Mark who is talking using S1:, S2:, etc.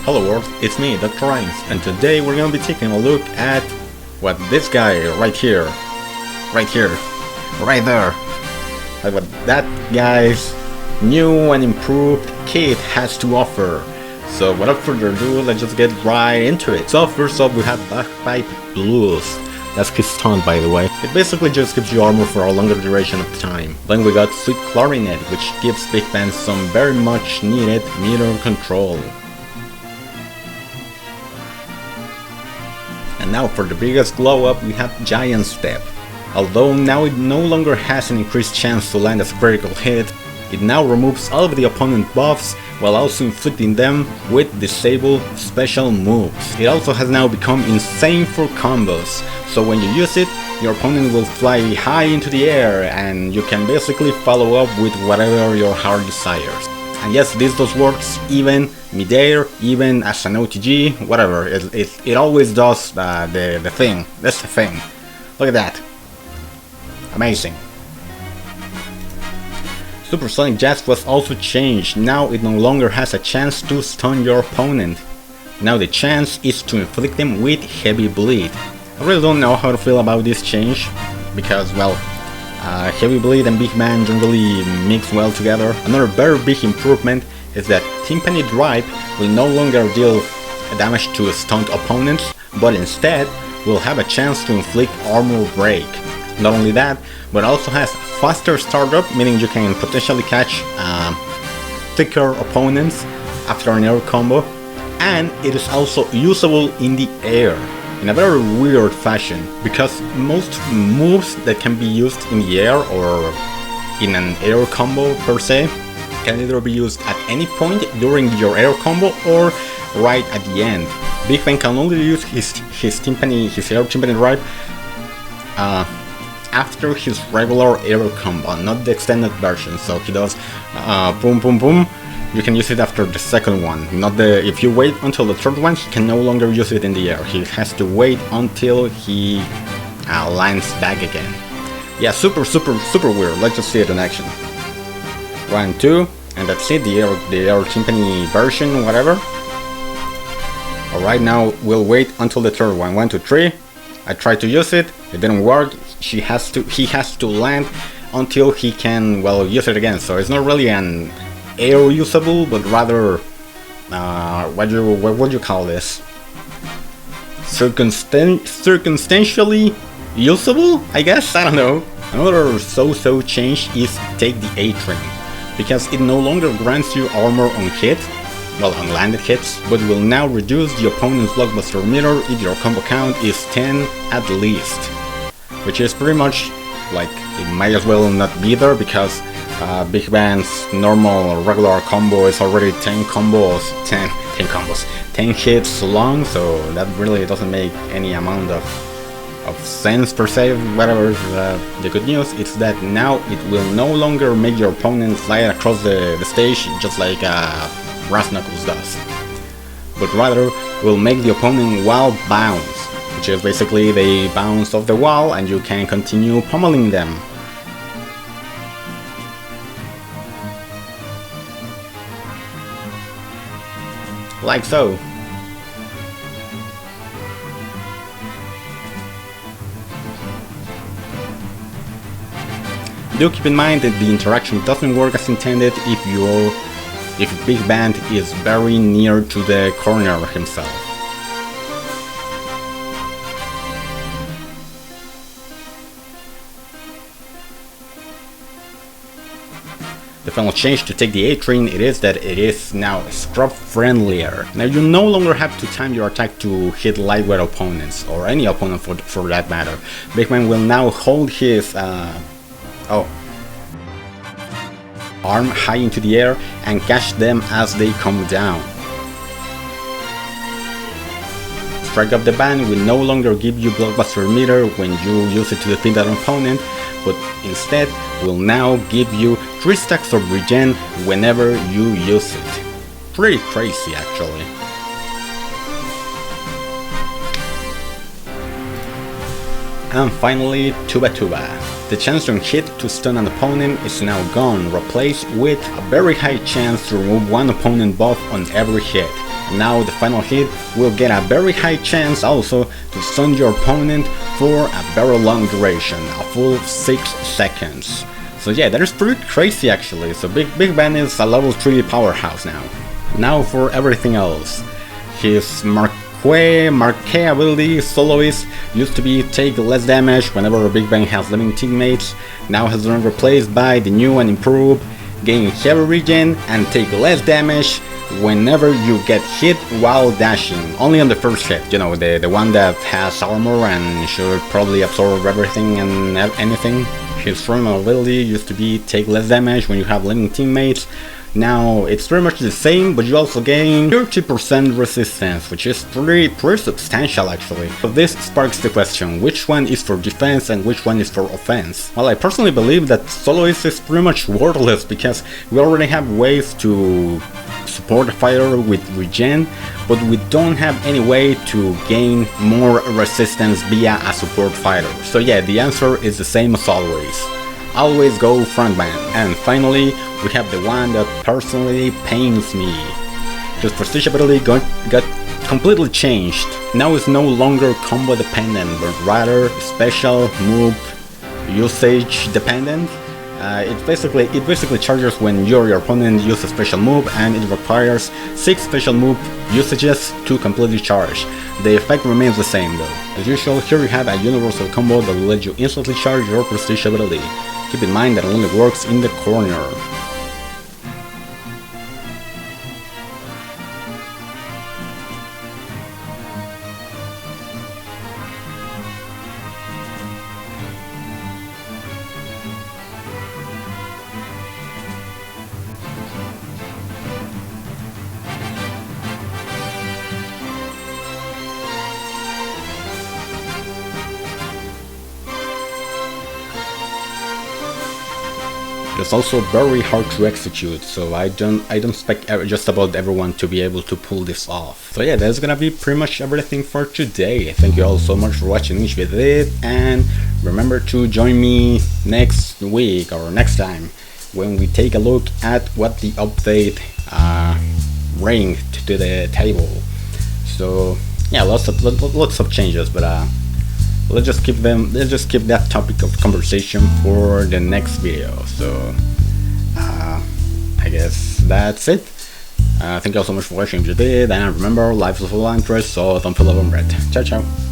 S1: Hello world, it's me, DoctorAinz, and today we're gonna be taking a look at what this guy right here, right there, at what that guy's new and improved kit has to offer. So without further ado, let's just get right into it. So first up we have Bagpipe Blues. That's his taunt, by the way. It basically just gives you armor for a longer duration of time. Then we got Sweet Clarinet, which gives Big Band some very much needed meter control. And now for the biggest glow up, we have Giant Step. Although now it no longer has an increased chance to land a critical hit, it now removes all of the opponent buffs while also inflicting them with disable special moves. It also has now become insane for combos, so when you use it, your opponent will fly high into the air and you can basically follow up with whatever your heart desires. And yes, this does works even mid-air, even as an OTG, whatever, it always does the thing. That's the thing. Look at that. Amazing. Supersonic Jazz was also changed. Now it no longer has a chance to stun your opponent. Now the chance is to inflict them with heavy bleed. I really don't know how to feel about this change, because, well, heavy bleed and big man don't really mix well together. Another very big improvement is that Timpani Drive will no longer deal damage to stunned opponents, but instead will have a chance to inflict armor break. Not only that, but also has faster startup, meaning you can potentially catch thicker opponents after an air combo, and it is also usable in the air in a very weird fashion, because most moves that can be used in the air or in an air combo per se can either be used at any point during your air combo or right at the end. Big Ben can only use his air timpani drive after his regular air combo, not the extended version. So he does boom boom boom. You can use it after the second one, not the. If you wait until the third one, he can no longer use it in the air. He has to wait until he lands back again. Yeah, super weird. Let's just see it in action. 1, 2, and that's it. The air timpani version, whatever. Alright, now we'll wait until the third one. 1, 2, 3. I tried to use it. It didn't work. He has to land until he can, well, use it again. So it's not really an air usable, but rather what would you call this? Circumstantially usable, I guess. I don't know. Another so change is take the A train, because it no longer grants you armor on hit, well, on landed hits, but will now reduce the opponent's blockbuster meter if your combo count is 10 at least, which is pretty much like it might as well not be there, because Big Band's normal regular combo is already 10 hits long, so that really doesn't make any amount of sense per se. Whatever, the good news is that now it will no longer make your opponent slide across the stage just like Brass Knuckles does, but rather will make the opponent wall bounce, which is basically they bounce off the wall and you can continue pummeling them. Like so. Do keep in mind that the interaction doesn't work as intended if Big Band is very near to the corner himself. The final change to take the A train is that it is now scrub friendlier. Now you no longer have to time your attack to hit lightweight opponents, or any opponent for that matter. Big Man will now hold his arm high into the air and catch them as they come down. Strike of the Band will no longer give you blockbuster meter when you use it to defeat that opponent, but instead will now give you 3 stacks of regen whenever you use it. Pretty crazy, actually. And finally, Tuba Tuba. The chance on hit to stun an opponent is now gone, replaced with a very high chance to remove one opponent buff on every hit. Now the final hit will get a very high chance also to stun your opponent for a very long duration, a full 6 seconds. So yeah, that is pretty crazy actually. So Big Ben is a level 3 powerhouse now. Now for everything else. His Marquet ability, Soloist, used to be take less damage whenever Big Ben has living teammates. Now has been replaced by the new and improved gain heavy regen and take less damage whenever you get hit while dashing. Only on the first hit, you know, the one that has armor and should probably absorb everything and anything. His strong ability used to be take less damage when you have living teammates. Now it's pretty much the same, but you also gain 30% resistance, which is pretty substantial actually. So this sparks the question, which one is for defense and which one is for offense? Well, I personally believe that Soloist is pretty much worthless because we already have ways to support a fighter with regen, but we don't have any way to gain more resistance via a support fighter. So yeah, the answer is the same as always. Always go frontman. And finally, we have the one that personally pains me. His prestige ability got completely changed. Now it's no longer combo dependent, but rather special move usage dependent. It basically charges when your opponent uses a special move, and it requires 6 special move usages to completely charge. The effect remains the same though. As usual, here you have a universal combo that will let you instantly charge your prestige ability. Keep in mind that it only works in the corner. It's also very hard to execute, so I don't expect just about everyone to be able to pull this off. So yeah, that's gonna be pretty much everything for today. Thank you all so much for watching each video, and remember to join me next week or next time when we take a look at what the update bring to the table. So yeah, lots of changes, but let's just keep that topic of conversation for the next video. So I guess that's it. Thank you all so much for watching if you did, and remember, life is full of interest, so don't feel overwhelmed. Ciao ciao.